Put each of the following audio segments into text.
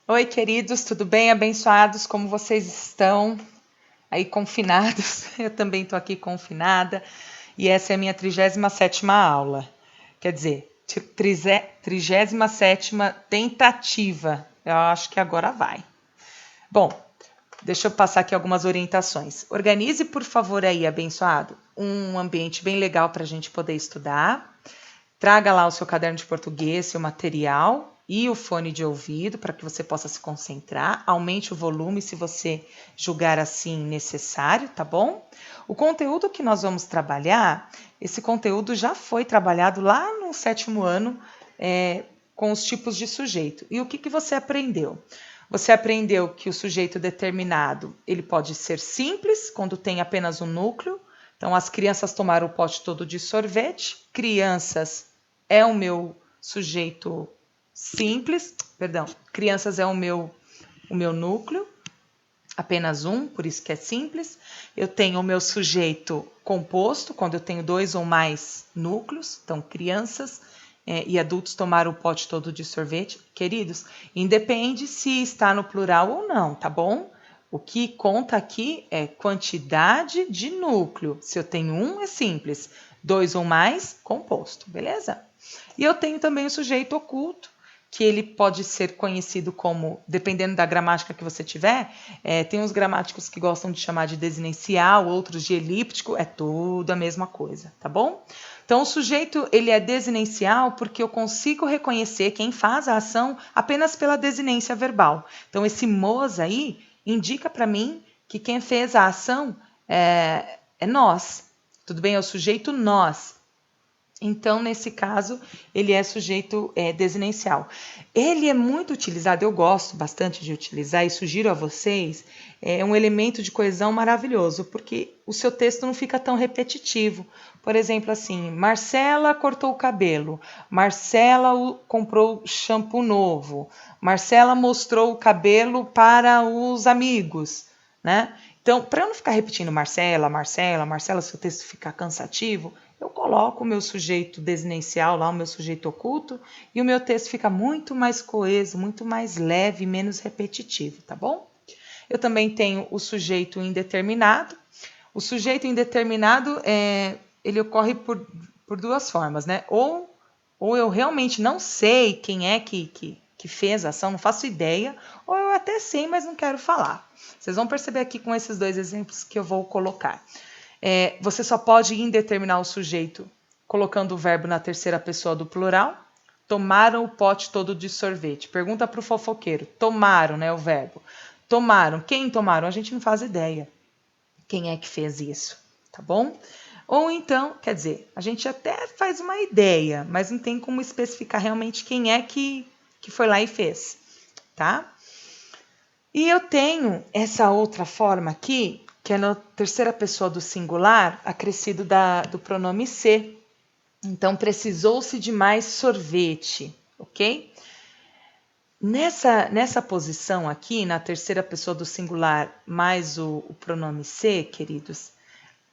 Oi, queridos, tudo bem? Abençoados, como vocês estão? Aí confinados, eu também estou aqui confinada e essa é a minha 37ª aula. Quer dizer, 37ª tentativa. Eu acho que agora vai. Bom, deixa eu passar aqui algumas orientações. Organize, por favor, aí, abençoado, um ambiente bem legal para a gente poder estudar. Traga lá o seu caderno de português, seu material e o fone de ouvido para que você possa se concentrar. Aumente o volume se você julgar assim necessário, tá bom? O conteúdo que nós vamos trabalhar, esse conteúdo já foi trabalhado lá no 7º ano com os tipos de sujeito. E o que você aprendeu? Você aprendeu que o sujeito determinado ele pode ser simples, quando tem apenas um núcleo. Então, as crianças tomaram o pote todo de sorvete. Crianças é o meu sujeito simples, perdão, crianças é o meu núcleo, apenas um, por isso que é simples. Eu tenho o meu sujeito composto, quando eu tenho 2 ou mais núcleos, então crianças e adultos tomaram o pote todo de sorvete. Queridos, independe se está no plural ou não, tá bom? O que conta aqui é quantidade de núcleo. Se eu tenho um, é simples. 2 ou mais, composto, beleza? E eu tenho também o sujeito oculto, que ele pode ser conhecido como, dependendo da gramática que você tiver, tem uns gramáticos que gostam de chamar de desinencial, outros de elíptico, é tudo a mesma coisa, tá bom? Então, o sujeito ele é desinencial porque eu consigo reconhecer quem faz a ação apenas pela desinência verbal. Então, esse Moza aí indica para mim que quem fez a ação é nós. Tudo bem? É o sujeito nós. Então, nesse caso, ele é sujeito desinencial. Ele é muito utilizado, eu gosto bastante de utilizar e sugiro a vocês, é um elemento de coesão maravilhoso, porque o seu texto não fica tão repetitivo. Por exemplo, assim, Marcela cortou o cabelo, Marcela comprou shampoo novo, Marcela mostrou o cabelo para os amigos, né? Então, para eu não ficar repetindo Marcela, Marcela, Marcela, se o texto ficar cansativo, eu coloco o meu sujeito desinencial lá, o meu sujeito oculto, e o meu texto fica muito mais coeso, muito mais leve, menos repetitivo, tá bom? Eu também tenho o sujeito indeterminado. O sujeito indeterminado, ele ocorre por duas formas, né? Ou eu realmente não sei quem é que fez a ação, não faço ideia, ou eu até sei, mas não quero falar. Vocês vão perceber aqui com esses dois exemplos que eu vou colocar. Você só pode indeterminar o sujeito colocando o verbo na terceira pessoa do plural. Tomaram o pote todo de sorvete. Pergunta para o fofoqueiro. Tomaram, né, o verbo. Tomaram. Quem tomaram? A gente não faz ideia quem é que fez isso, tá bom? Ou então, quer dizer, a gente até faz uma ideia, mas não tem como especificar realmente quem é que foi lá e fez, tá? E eu tenho essa outra forma aqui, que é na terceira pessoa do singular, acrescido do pronome ser. Então, precisou-se de mais sorvete, ok? Nessa posição aqui, na terceira pessoa do singular, mais o pronome ser, queridos,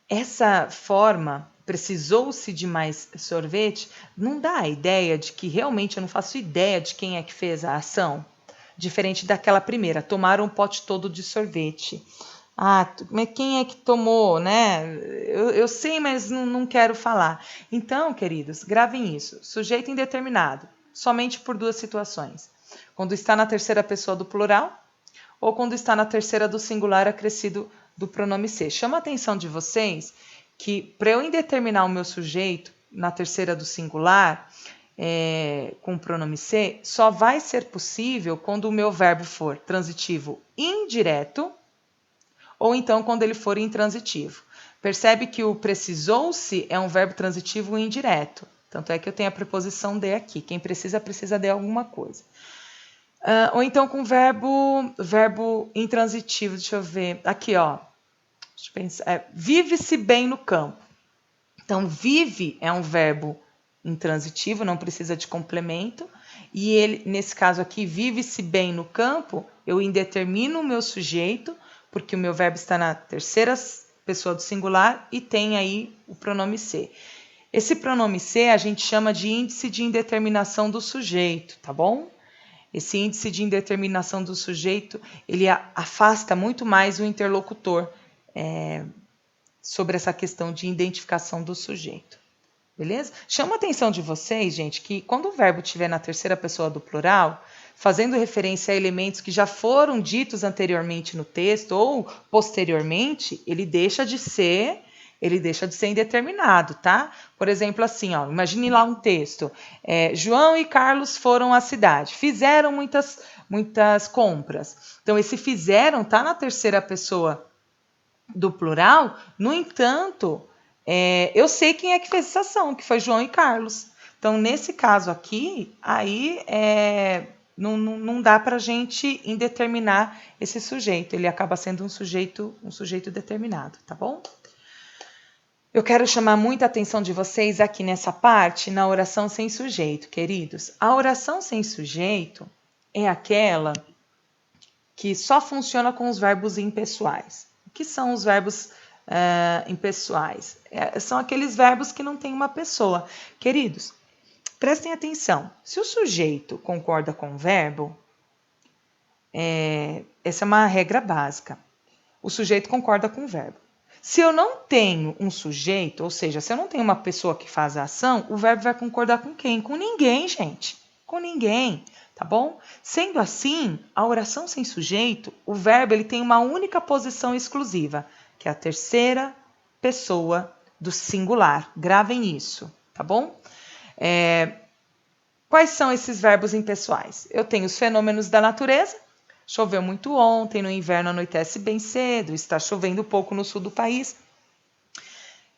essa forma, precisou-se de mais sorvete, não dá a ideia de que realmente eu não faço ideia de quem é que fez a ação. Diferente daquela primeira, tomaram um pote todo de sorvete. Mas quem é que tomou, né? Eu sei, mas não quero falar. Então, queridos, gravem isso. Sujeito indeterminado, somente por duas situações. Quando está na terceira pessoa do plural ou quando está na terceira do singular acrescido do pronome ser. Chama a atenção de vocês que para eu indeterminar o meu sujeito na terceira do singular, com o pronome ser, só vai ser possível quando o meu verbo for transitivo indireto ou então quando ele for intransitivo. Percebe que o precisou-se é um verbo transitivo indireto. Tanto é que eu tenho a preposição de aqui. Quem precisa, precisa de alguma coisa. Ou então com verbo intransitivo. Deixa eu ver. Aqui, ó. Deixa eu pensar. Vive-se bem no campo. Então, vive é um verbo intransitivo, não precisa de complemento. E ele, nesse caso aqui, vive-se bem no campo, eu indetermino o meu sujeito, porque o meu verbo está na terceira pessoa do singular e tem aí o pronome ser. Esse pronome ser a gente chama de índice de indeterminação do sujeito, tá bom? Esse índice de indeterminação do sujeito, ele afasta muito mais o interlocutor sobre essa questão de identificação do sujeito. Beleza? Chama a atenção de vocês, gente, que quando o verbo estiver na terceira pessoa do plural, fazendo referência a elementos que já foram ditos anteriormente no texto ou posteriormente, ele deixa de ser indeterminado, tá? Por exemplo, assim, ó, imagine lá um texto. João e Carlos foram à cidade, fizeram muitas compras. Então, esse fizeram tá na terceira pessoa do plural, no entanto, eu sei quem é que fez essa ação, que foi João e Carlos. Então, nesse caso aqui, aí não dá para a gente indeterminar esse sujeito. Ele acaba sendo um sujeito determinado, tá bom? Eu quero chamar muita atenção de vocês aqui nessa parte, na oração sem sujeito, queridos. A oração sem sujeito é aquela que só funciona com os verbos impessoais. O que são os verbos impessoais? São aqueles verbos que não têm uma pessoa. Queridos, prestem atenção. Se o sujeito concorda com o verbo, essa é uma regra básica. O sujeito concorda com o verbo. Se eu não tenho um sujeito, ou seja, se eu não tenho uma pessoa que faz a ação, o verbo vai concordar com quem? Com ninguém, gente. Com ninguém, tá bom? Sendo assim, a oração sem sujeito, o verbo ele tem uma única posição exclusiva, que é a terceira pessoa do singular. Gravem isso, tá bom? Quais são esses verbos impessoais? Eu tenho os fenômenos da natureza. Choveu muito ontem, no inverno anoitece bem cedo, está chovendo pouco no sul do país.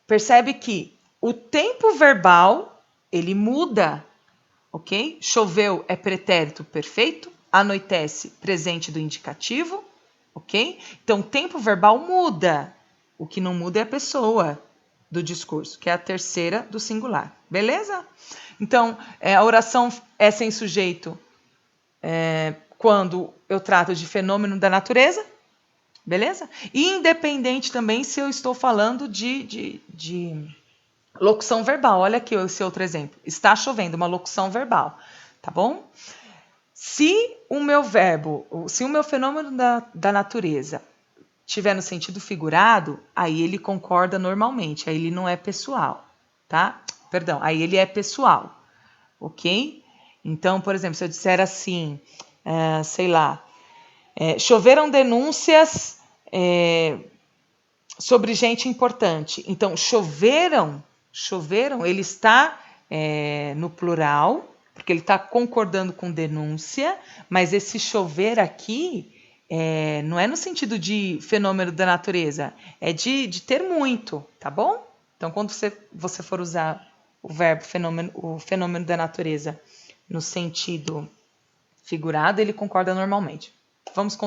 Percebe que o tempo verbal, ele muda, ok? Choveu é pretérito perfeito, anoitece presente do indicativo, ok? Então, o tempo verbal muda. O que não muda é a pessoa do discurso, que é a terceira do singular, beleza? Então, a oração é sem sujeito quando eu trato de fenômeno da natureza, beleza? E independente também se eu estou falando de locução verbal. Olha aqui esse outro exemplo. Está chovendo, uma locução verbal, tá bom? Se o meu fenômeno da natureza tiver no sentido figurado, aí ele concorda normalmente, aí ele não é pessoal, tá? Perdão, aí ele é pessoal, ok? Então, por exemplo, se eu disser assim, choveram denúncias sobre gente importante. Então, choveram, ele está no plural, porque ele está concordando com denúncia, mas esse chover aqui não é no sentido de fenômeno da natureza, é de ter muito, tá bom? Então, quando você for usar o verbo o fenômeno da natureza no sentido figurado, ele concorda normalmente. Vamos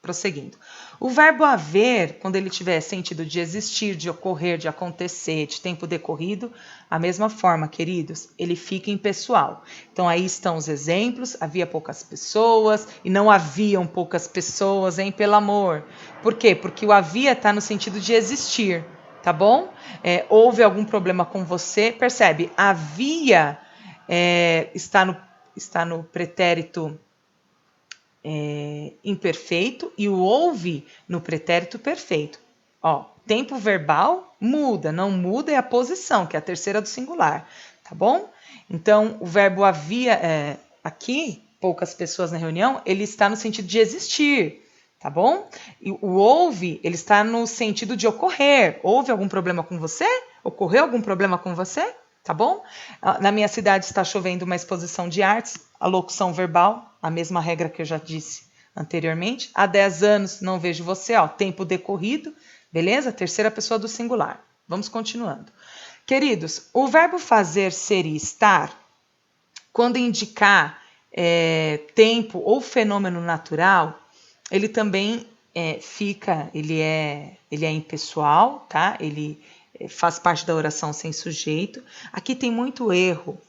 prosseguindo. O verbo haver, quando ele tiver sentido de existir, de ocorrer, de acontecer, de tempo decorrido, a mesma forma, queridos, ele fica impessoal. Então, aí estão os exemplos. Havia poucas pessoas e não haviam poucas pessoas, hein? Pelo amor. Por quê? Porque o havia está no sentido de existir, tá bom? Houve algum problema com você? Percebe? Havia está no pretérito imperfeito e o houve no pretérito perfeito. Ó, tempo verbal muda, não muda é a posição, que é a terceira do singular, tá bom? Então, o verbo havia aqui, poucas pessoas na reunião, ele está no sentido de existir, tá bom? E o houve, ele está no sentido de ocorrer. Houve algum problema com você? Ocorreu algum problema com você? Tá bom? Na minha cidade está chovendo uma exposição de artes, a locução verbal, a mesma regra que eu já disse anteriormente. Há 10 anos não vejo você, ó, tempo decorrido, beleza? Terceira pessoa do singular. Vamos continuando. Queridos, o verbo fazer, ser e estar, quando indicar tempo ou fenômeno natural, ele também ele é impessoal, tá? Ele faz parte da oração sem sujeito. Aqui tem muito erro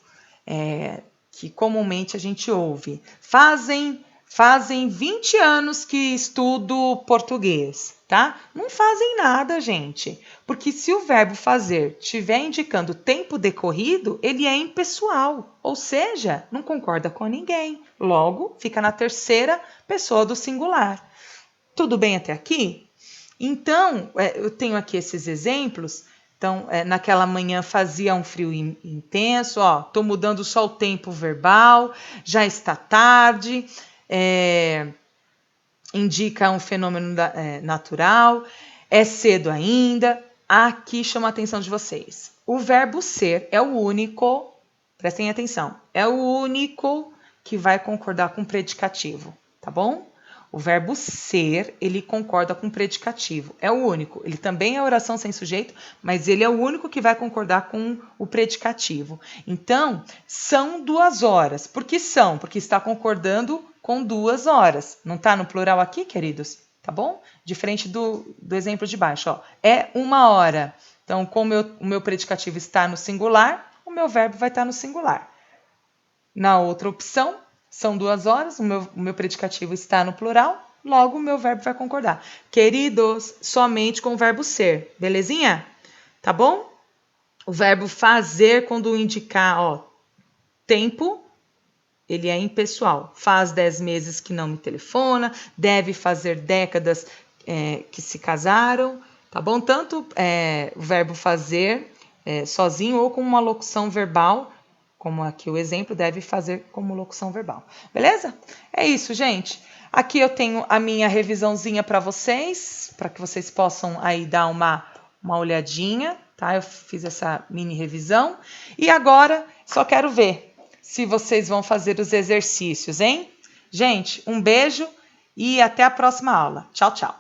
que comumente a gente ouve. Fazem 20 anos que estudo português. tá? Não fazem nada, gente. Porque se o verbo fazer estiver indicando tempo decorrido, ele é impessoal, ou seja, não concorda com ninguém. Logo, fica na terceira pessoa do singular. Tudo bem até aqui? Então, eu tenho aqui esses exemplos. Então, naquela manhã fazia um frio intenso, ó, tô mudando só o tempo verbal, já está tarde, indica um fenômeno natural, é cedo ainda. Aqui chama a atenção de vocês. O verbo ser é o único, prestem atenção, é o único que vai concordar com o predicativo, tá bom? O verbo ser, ele concorda com o predicativo, é o único. Ele também é oração sem sujeito, mas ele é o único que vai concordar com o predicativo. Então, são 2 horas. Por que são? Porque está concordando com 2 horas. Não está no plural aqui, queridos? Tá bom? Diferente do exemplo de baixo. Ó. É 1 hora. Então, como o meu predicativo está no singular, o meu verbo vai estar no singular. Na outra opção, são 2 horas, o meu predicativo está no plural, logo o meu verbo vai concordar. Queridos, somente com o verbo ser, belezinha? Tá bom? O verbo fazer, quando indicar, ó, tempo, ele é impessoal. Faz 10 meses que não me telefona, deve fazer décadas que se casaram, tá bom? Tanto o verbo fazer sozinho ou com uma locução verbal, como aqui o exemplo, deve fazer como locução verbal. Beleza? É isso, gente. Aqui eu tenho a minha revisãozinha para vocês, para que vocês possam aí dar uma olhadinha, tá? Eu fiz essa mini revisão. E agora, só quero ver se vocês vão fazer os exercícios, hein? Gente, um beijo e até a próxima aula. Tchau, tchau.